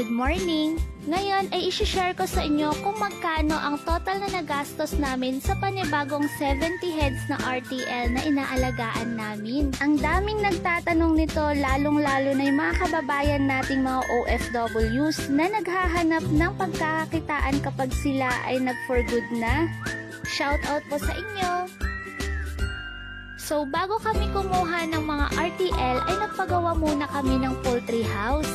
Good morning! Ngayon ay isi-share ko sa inyo kung magkano ang total na nagastos namin sa panibagong 70 heads na RTL na inaalagaan namin. Ang daming nagtatanong nito, lalong-lalo na yung mga kababayan nating mga OFWs na naghahanap ng pagkakakitaan kapag sila ay nag-for good na. Shoutout po sa inyo! So, bago kami kumuha ng mga RTL ay nagpagawa muna kami ng poultry house.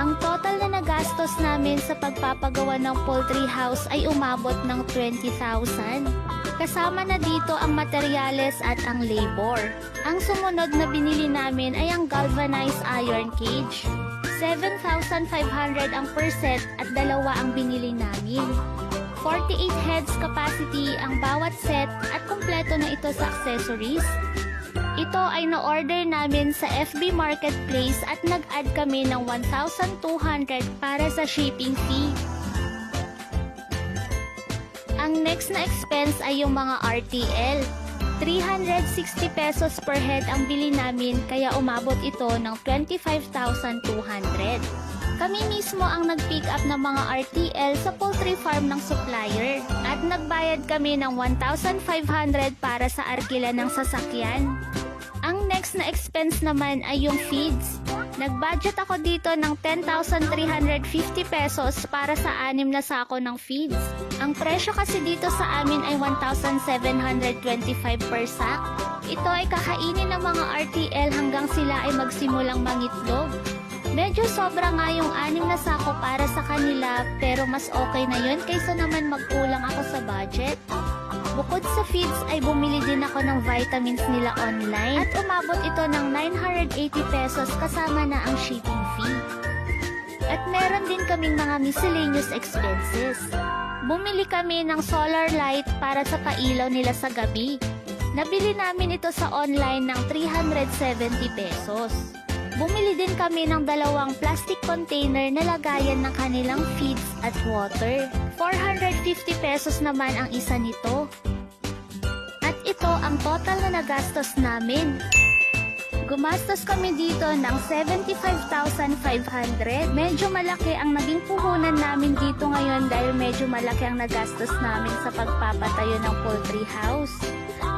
Ang total na nagastos namin sa pagpapagawa ng poultry house ay umabot ng 20,000. Kasama na dito ang materyales at ang labor. Ang sumunod na binili namin ay ang galvanized iron cage. 7,500 ang per set at dalawa ang binili namin. 48 heads capacity ang bawat set at kumpleto na ito sa accessories. Ito ay na-order namin sa FB Marketplace at nag-add kami ng 1,200 para sa shipping fee. Ang next na expense ay yung mga RTL. 360 pesos per head ang bili namin kaya umabot ito ng 25,200. Kami mismo ang nag-pick up ng mga RTL sa poultry farm ng supplier at nagbayad kami ng 1,500 para sa arkila ng sasakyan. Ang next na expense naman ay yung feeds. Nag-budget ako dito ng 10,350 pesos para sa 6 na sako ng feeds. Ang presyo kasi dito sa amin ay 1,725 per sack. Ito ay kakainin ng mga RTL hanggang sila ay magsimulang mangitlog. Medyo sobra nga yung 6 na sako para sa kanila pero mas okay na yun kaysa naman magkulang ako sa budget. Bukod sa feeds ay bumili din ako ng vitamins nila online at umabot ito ng 980 pesos kasama na ang shipping fee. At meron din kaming mga miscellaneous expenses. Bumili kami ng solar light para sa pailaw nila sa gabi. Nabili namin ito sa online ng 370 pesos. Bumili din kami ng 2 plastic container na lagayan ng kanilang feeds at water. 450 pesos naman ang isa nito. At ito ang total na nagastos namin. Gumastos kami dito ng 75,500. Medyo malaki ang naging puhunan namin dito ngayon dahil medyo malaki ang nagastos namin sa pagpapatayo ng poultry house.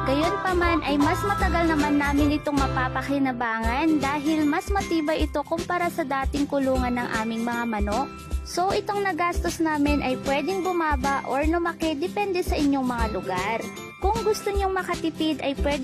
Gayunpaman ay mas matagal naman namin itong mapapakinabangan dahil mas matibay ito kumpara sa dating kulungan ng aming mga manok. So itong nagastos namin ay pwedeng bumaba or lumaki depende sa inyong mga lugar. Kung gusto nyong makatipid ay pwede